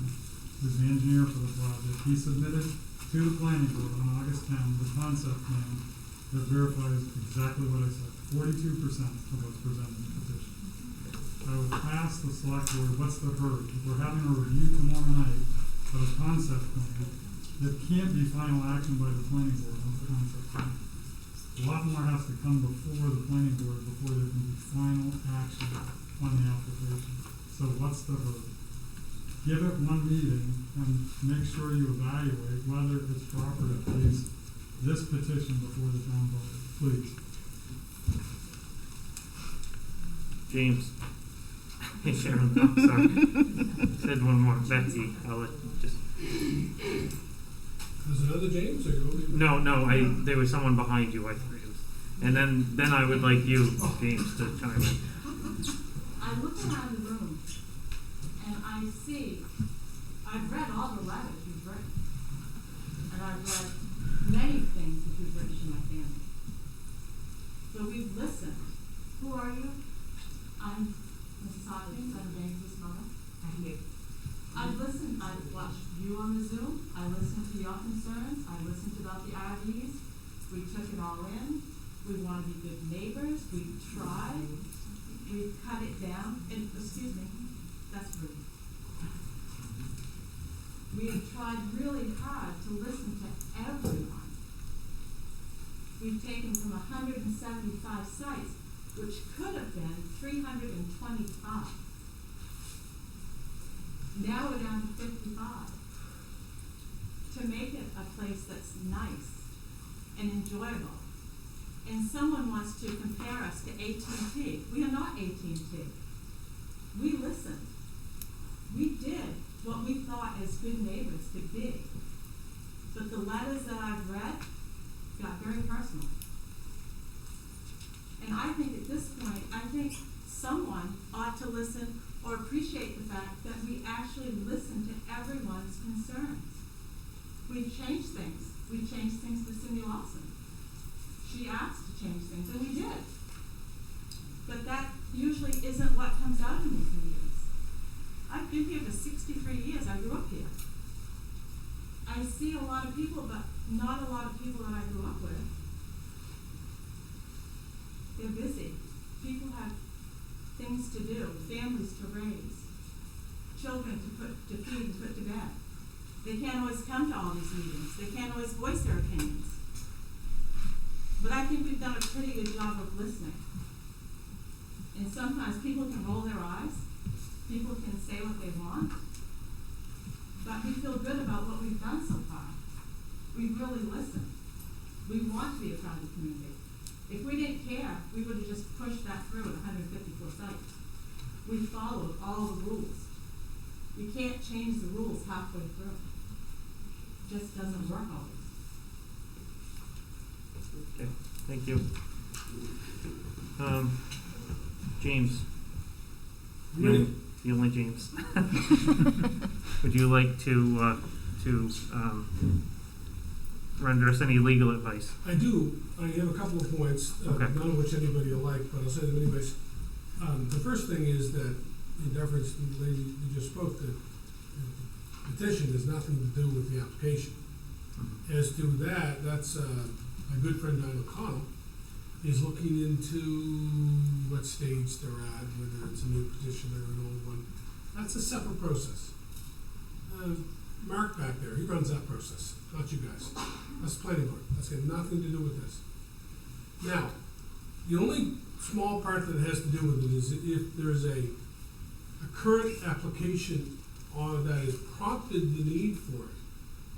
who's the engineer for the project. He submitted to the planning board on August 10 the concept plan that verifies exactly what I said. 42% of what's presented in the petition. I would ask the select board, what's the hurry? If we're having a review tomorrow night of a concept plan, that can't be final action by the planning board on the concept plan. A lot more has to come before the planning board before there can be final action on the application. So what's the hurdle? Give it one meeting and make sure you evaluate whether it's proper to place this petition before the town vote, please. James. Hey Sharon, oh, sorry. Said one more. Betsy, I'll let you just. There's another James, or you? No, there was someone behind you, I think it was. And then I would like you, James, to chime in. I look around the room and I see, I've read all the letters you've written. And I've read many things that you've written to my family. So we've listened. Who are you? I'm Mrs. Hawkins, I'm James's mother. I hear. I've listened, I've watched you on the Zoom, I listened to your concerns, I listened about the RVs, we took it all in, we want to be good neighbors, we tried, we cut it down, and, excuse me, that's rude. We have tried really hard to listen to everyone. We've taken from 175 sites, which could have been 325. Now we're down to 55. To make it a place that's nice and enjoyable. And someone wants to compare us to AT&T. We are not AT&T. We listened. We did what we thought as good neighbors could be. But the letters that I've read got very personal. And I think at this point, I think someone ought to listen or appreciate the fact that we actually listen to everyone's concerns. We've changed things. We changed things for Cindy Lawson. She asked to change things, and we did. But that usually isn't what comes out in these meetings. I've been here for 63 years. I grew up here. I see a lot of people, but not a lot of people that I grew up with. They're busy. People have things to do, families to raise, children to feed and put to bed. They can't always come to all these meetings. They can't always voice their opinions. But I think we've done a pretty good job of listening. And sometimes people can roll their eyes. People can say what they want. But we feel good about what we've done so far. We've really listened. We want to be a part of the community. If we didn't care, we would have just pushed that through at 154 sites. We followed all the rules. You can't change the rules halfway through. It just doesn't work always. Okay, thank you. James. The only James. Would you like to render us any legal advice? I do. I have a couple of points, Okay. none of which anybody will like, but I'll say them anyways. The first thing is that, in deference to the lady who just spoke, the petition has nothing to do with the application. As to that, that's my good friend Don O'Connell is looking into what stage they're at, whether it's a new petition or an old one. That's a separate process. Mark back there, he runs that process, not you guys. That's the planning board. That's got nothing to do with this. Now, the only small part that has to do with it is if there's a current application that has prompted the need for it.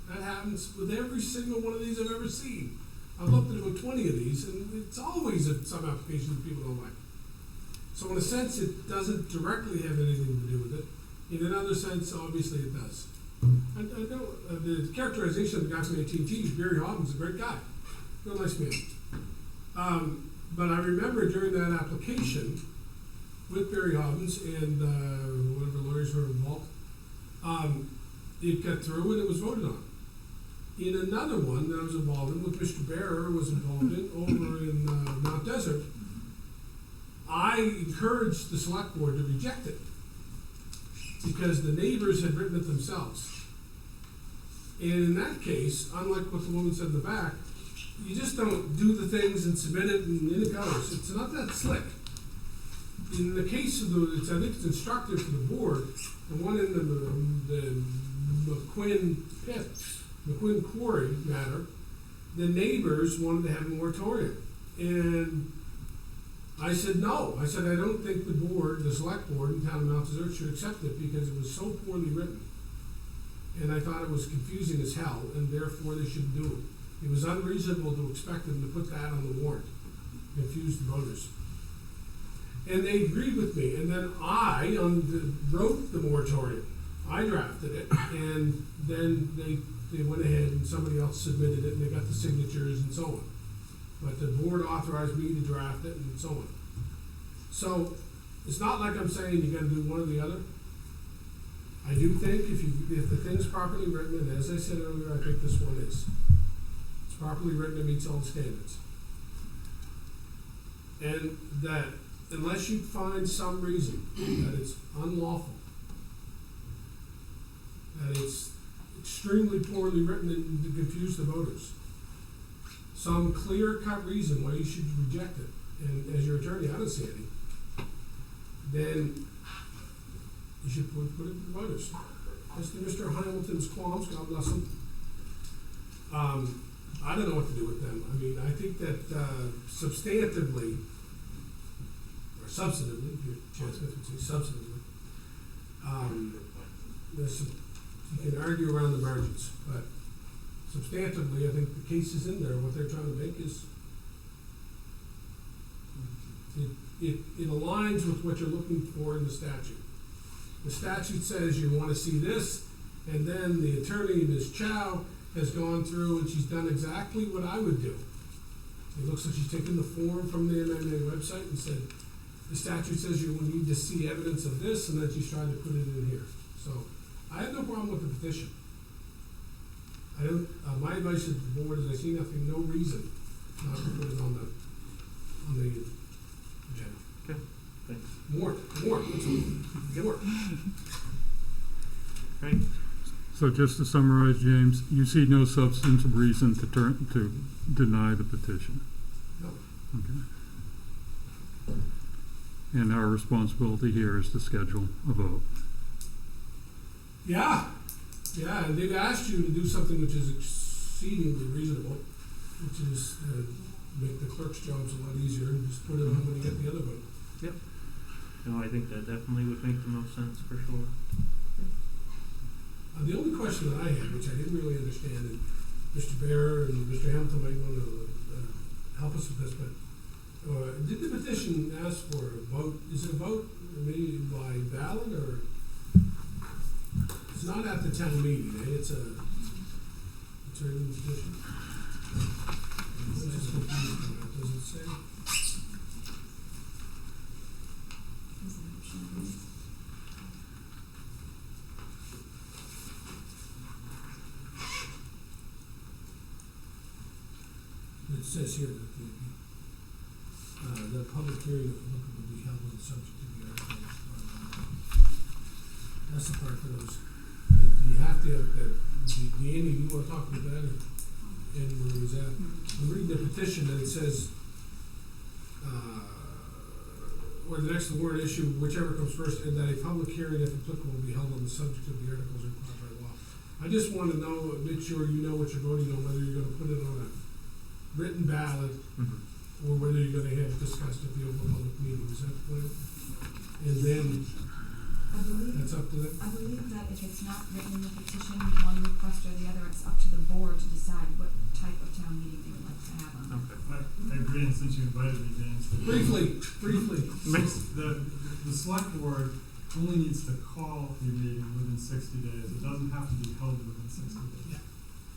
That happens with every single one of these I've ever seen. I've looked at about 20 of these, and it's always some applications that people don't like. So in a sense, it doesn't directly have anything to do with it. In another sense, obviously it does. I know the characterization of the guy from AT&T, Barry Hobbins, is a great guy. Real nice man. But I remember during that application with Barry Hobbins and whatever lawyers were involved, it got through and it was voted on. In another one that I was involved in, with Mr. Bearer was involved in, over in Mount Desert, I encouraged the select board to reject it because the neighbors had written it themselves. And in that case, unlike what the woman said in the back, you just don't do the things and submit it and in it goes. It's not that slick. In the case of I think it's instructive for the board, the one in the McQuinn Quarry matter, the neighbors wanted to have a moratorium. And I said, no. I said, I don't think the board, the select board in town of Mount Desert should accept it because it was so poorly written. And I thought it was confusing as hell, and therefore they shouldn't do it. It was unreasonable to expect them to put that on the warrant, confuse the voters. And they agreed with me, and then I wrote the moratorium. I drafted it, and then they went ahead and somebody else submitted it, and they got the signatures and so on. But the board authorized me to draft it and so on. So it's not like I'm saying you gotta do one or the other. I do think if the thing's properly written, and as I said earlier, I think this one is. It's properly written, it meets all the standards. And that unless you find some reason that it's unlawful, that it's extremely poorly written and to confuse the voters, some clear-cut reason why you should reject it, and as your attorney, I don't see any, then you should put it to the voters. As to Mr. Hamilton's qualms, God bless him, I don't know what to do with them. I mean, I think that substantively, or substantively, if your Chad Smith would say substantively, there's some, you can argue around the margins, but substantively, I think the case is in there. What they're trying to make is, it aligns with what you're looking for in the statute. The statute says you want to see this, and then the attorney, Ms. Chow, has gone through and she's done exactly what I would do. It looks like she's taken the form from the MMA website and said, the statute says you will need to see evidence of this, and then she's trying to put it in here. So I have no problem with the petition. I don't, my advice to the board is I see nothing, no reason not to put it on the agenda. Okay, thanks. More, Right. So just to summarize, James, you see no substantive reason to deny the petition? No. Okay. And our responsibility here is to schedule a vote. Yeah, and they've asked you to do something which is exceedingly reasonable, which is make the clerk's jobs a lot easier and just put it on when you get the other vote. Yep. No, I think that definitely would make the most sense for sure. The only question that I had, which I didn't really understand, and Mr. Bear and Mr. Hamilton might want to help us with this, but did the petition ask for a vote? Is it a vote maybe by ballot, or it's not at the town meeting, eh? It's a written petition. I'm just confused on that. Does it say? It says here that the public hearing will be held on the subject of the article. That's the part for those. Do you have to have that? Andy, you want to talk about that? And where he's at? I'm reading the petition and it says, or the next warrant issue, whichever comes first, and that a public hearing, if applicable, will be held on the subject of the articles required by law. I just want to know, make sure you know what you're voting on, whether you're going to put it on a written ballot, or whether you're gonna have it discussed at the open public meeting. Is that the plan? And then, that's up to them? I believe that if it's not written in the petition, one request or the other, it's up to the board to decide what type of town meeting they would like to have on it. I agree, and since you invited me, James. Briefly. The select board only needs to call a meeting within 60 days. It doesn't have to be held within 60 days.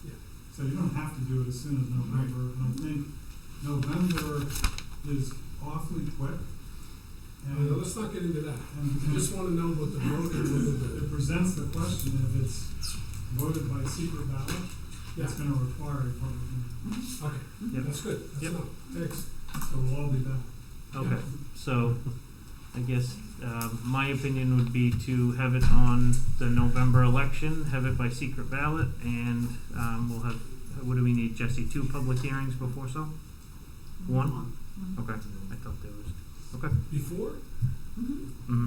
Yeah. So you don't have to do it as soon as November, and I think November is awfully quick. And let's not get into that. I just want to know what the vote is. It presents the question if it's voted by secret ballot, it's going to require a public hearing. Okay, Yep. That's good. That's enough. Thanks. So we'll all be back. Okay, so I guess my opinion would be to have it on the November election, have it by secret ballot, and we'll have, what do we need, Jesse, 2 public hearings before so? 1? Okay, I thought there was, okay. Before? Mm-hmm.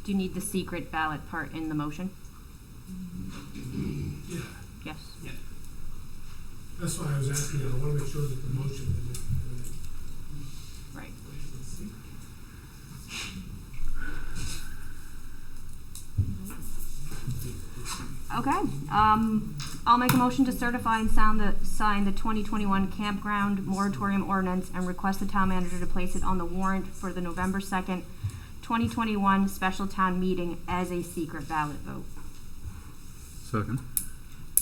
Do you need the secret ballot part in the motion? Yeah. Yes. Yeah. That's why I was asking you, I wanna make sure that the motion that Right. Okay, I'll make a motion to certify and sign the 2021 campground moratorium ordinance and request the town manager to place it on the warrant for the November 2nd, 2021 special town meeting as a secret ballot vote. Second.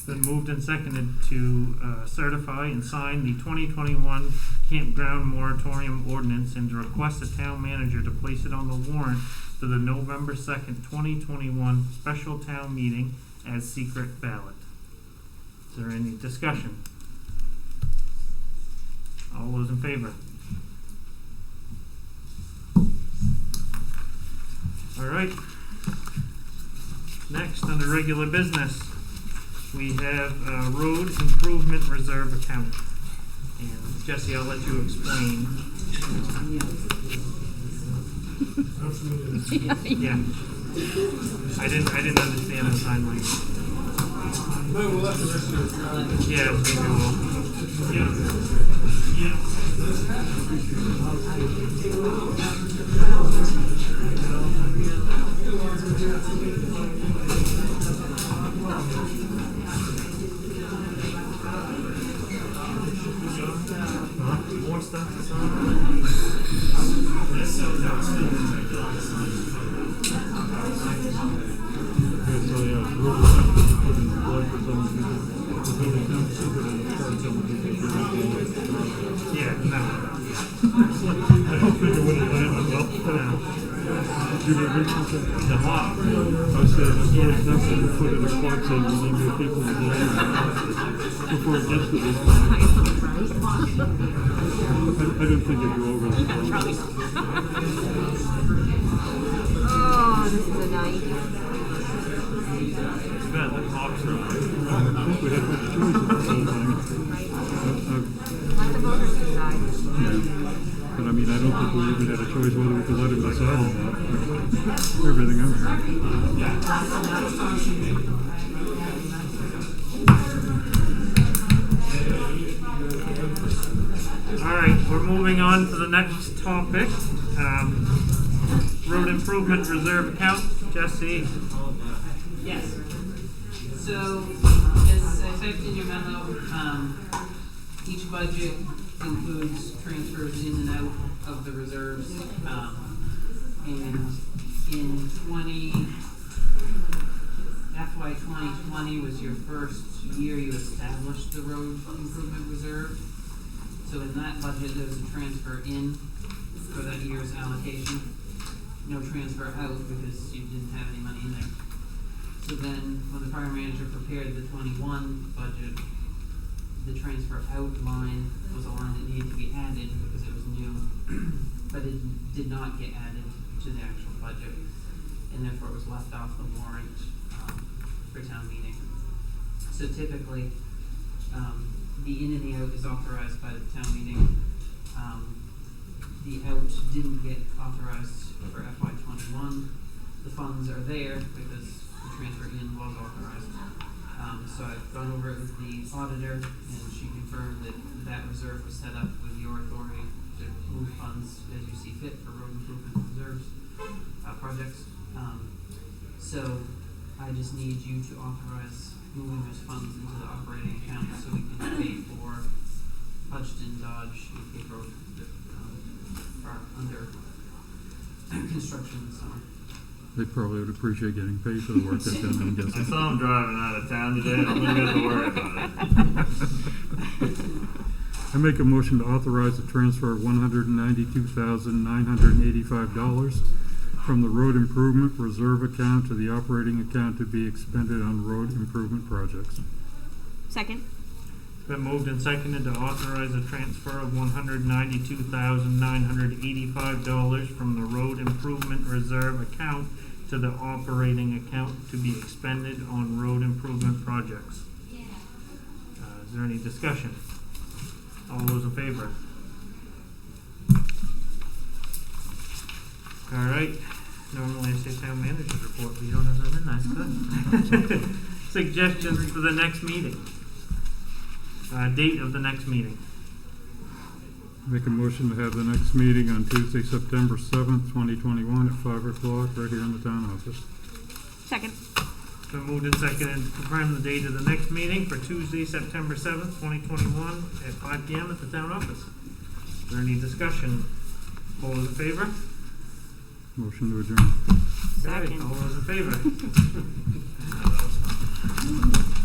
Been moved and seconded to certify and sign the 2021 campground moratorium ordinance and to request the town manager to place it on the warrant for the November 2nd, 2021 special town meeting as secret ballot. Is there any discussion? All those in favor? All right. Next, under regular business, we have a road improvement reserve account. And Jesse, I'll let you explain. Yeah. I didn't understand the sign language. No, we'll let the rest of it. Yeah, maybe we'll. Yeah. More stuff to sign? Yeah, no. I don't think it would have landed well. The what? I said, it's really simple to put in a court saying we need more people to do it before it gets to this point. I didn't think it'd go over this well. Oh, this is a night. Too bad the cops are. I think we had much choice in this whole thing. Let the voters decide. Yeah. But I mean, I don't think we even had a choice whether we could let him decide or not. Everything else. All right, we're moving on to the next topic. Road improvement reserve account. Jesse. Yes. So, as I typed in your memo, each budget includes transfers in and out of the reserves. And in FY 2020 was your first year you established the road improvement reserve. So in that budget, there was a transfer in for that year's allocation. No transfer out because you didn't have any money in there. So then, when the prior manager prepared the 21 budget, the transfer out line was a line that needed to be added because it was new, but it did not get added to the actual budget, and therefore it was left off the warrant for town meeting. So typically, the in and the out is authorized by the town meeting. The out didn't get authorized for FY 21. The funds are there because the transfer in was authorized. So I've gone over it with the auditor, and she confirmed that that reserve was set up with your authority to move funds as you see fit for road improvement reserves projects. So I just need you to authorize moving those funds into the operating account so we can pay for Hudson, Dodge, and Cape Road are under construction this summer. They probably would appreciate getting paid for the work they've done, I'm guessing. I saw him driving out of town today. I don't think you have to worry about it. I make a motion to authorize the transfer of $192,985 from the road improvement reserve account to the operating account to be expended on road improvement projects. Second. It's been moved and seconded to authorize a transfer of $192,985 from the road improvement reserve account to the operating account to be expended on road improvement projects. Is there any discussion? All those in favor? All right. Normally I say town manager's report, but you don't have that in. That's good. Suggestions for the next meeting. Date of the next meeting. Make a motion to have the next meeting on Tuesday, September 7th, 2021 at 5 o'clock right here in the town office. Second. Been moved and seconded to confirm the date of the next meeting for Tuesday, September 7th, 2021 at 5 p.m. at the town office. Is there any discussion? All those in favor? Motion to adjourn. Okay, all those in favor? That was fun.